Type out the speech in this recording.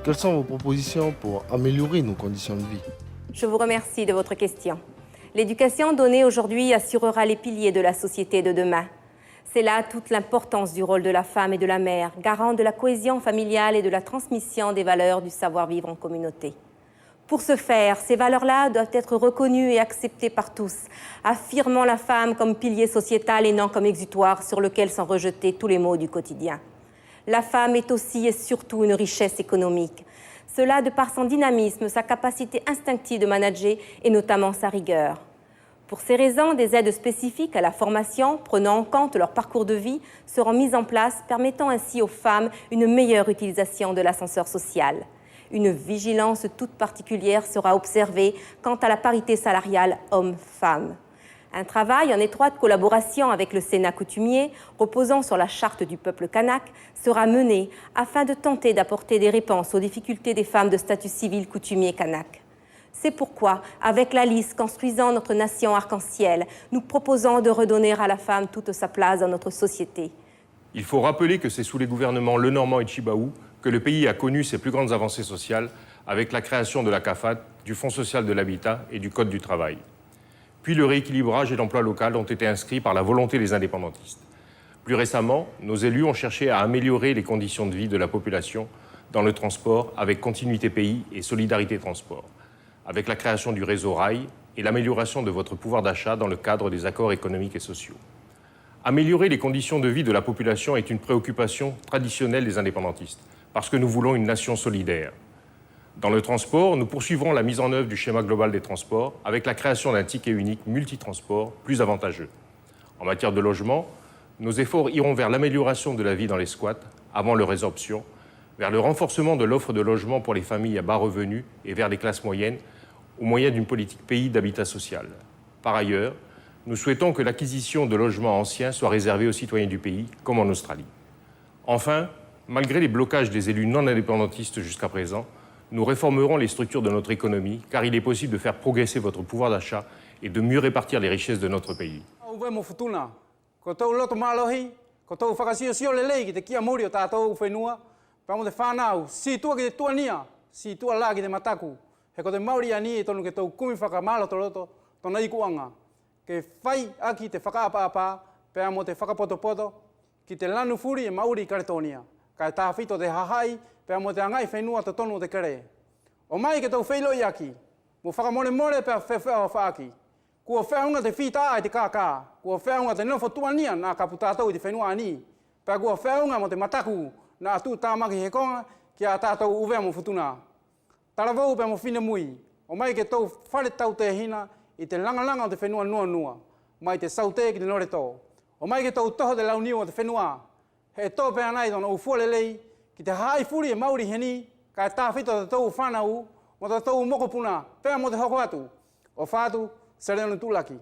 Quelles sont vos propositions pour améliorer nos conditions de vie? Je vous remercie de votre question. L'éducation donnée aujourd'hui assurera les piliers de la société de demain. C'est là toute l'importance du rôle de la femme et de la mère, garant de la cohésion familiale et de la transmission des valeurs du savoir-vivre en communauté. Pour ce faire, ces valeurs-là doivent être reconnues et acceptées par tous, affirmant la femme comme pilier sociétal et non comme exutoire sur lequel sont rejetés tous les maux du quotidien. La femme est aussi et surtout une richesse économique. Cela de par son dynamisme, sa capacité instinctive de manager et notamment sa rigueur. Pour ces raisons, des aides spécifiques à la formation, prenant en compte leur parcours de vie, seront mises en place, permettant ainsi aux femmes une meilleure utilisation de l'ascenseur social. Une vigilance toute particulière sera observée quant à la parité salariale homme-femme. Un travail en étroite collaboration avec le Sénat coutumier, reposant sur la charte du peuple kanak, sera mené afin de tenter d'apporter des réponses aux difficultés des femmes de statut civil coutumier kanak. C'est pourquoi, avec la liste Construisant notre nation arc-en-ciel, nous proposons de redonner à la femme toute sa place dans notre société. Il faut rappeler que c'est sous les gouvernements Lenormand et Tjibaou que le pays a connu ses plus grandes avancées sociales avec la création de la CAFAT, du Fonds social de l'habitat et du Code du travail. Puis le rééquilibrage et l'emploi local ont été inscrits par la volonté des indépendantistes. Plus récemment, nos élus ont cherché à améliorer les conditions de vie de la population dans le transport avec Continuité Pays et Solidarité Transport, avec la création du réseau Rail et l'amélioration de votre pouvoir d'achat dans le cadre des accords économiques et sociaux. Améliorer les conditions de vie de la population est une préoccupation traditionnelle des indépendantistes, parce que nous voulons une nation solidaire. Dans le transport, nous poursuivrons la mise en œuvre du schéma global des transports avec la création d'un ticket unique multitransport plus avantageux. En matière de logement, nos efforts iront vers l'amélioration de la vie dans les squats avant leur résorption, vers le renforcement de l'offre de logement pour les familles à bas revenus et vers les classes moyennes au moyen d'une politique pays d'habitat social. Par ailleurs, nous souhaitons que l'acquisition de logements anciens soit réservée aux citoyens du pays, comme en Australie. Enfin, malgré les blocages des élus non indépendantistes jusqu'à présent, nous réformerons les structures de notre économie, car il est possible de faire progresser votre pouvoir d'achat et de mieux répartir les richesses de notre pays. Ke fai aki te whakaapa-apa, pēr mo te whakapoto-poto, ki te lanu furi e Mauri i Karetonia. Ka e tāwhito te hahai, pēr mo te angai whenua te tonu o te kere. O mai ke tau wheilo i aki, mo whakamore-more pēr whewhea whaaki. Kua wheunga te whita ai te kākā, kua wheunga te nofo tuania nā kapu tātou i te whenua ani. Pēr kua wheunga mo te mataku nā atu tāmaki he konga ki a tātou uvea mo futuna. Taravou pēr mo whina mui, o mai ke tau whare tau te hina, i te langa-langa o te whenua nua-nua, mai te saute ki te noreto. O mai ke tau toho te launiu o te whenua, he tō pēr nei tōna ufualelei, ki te hai furi e Mauri heni, ka e tāwhito te tau whanau, mo te tau mokopuna, pēr mo te hoko atu, o whātu, Sereonu Tūlaki.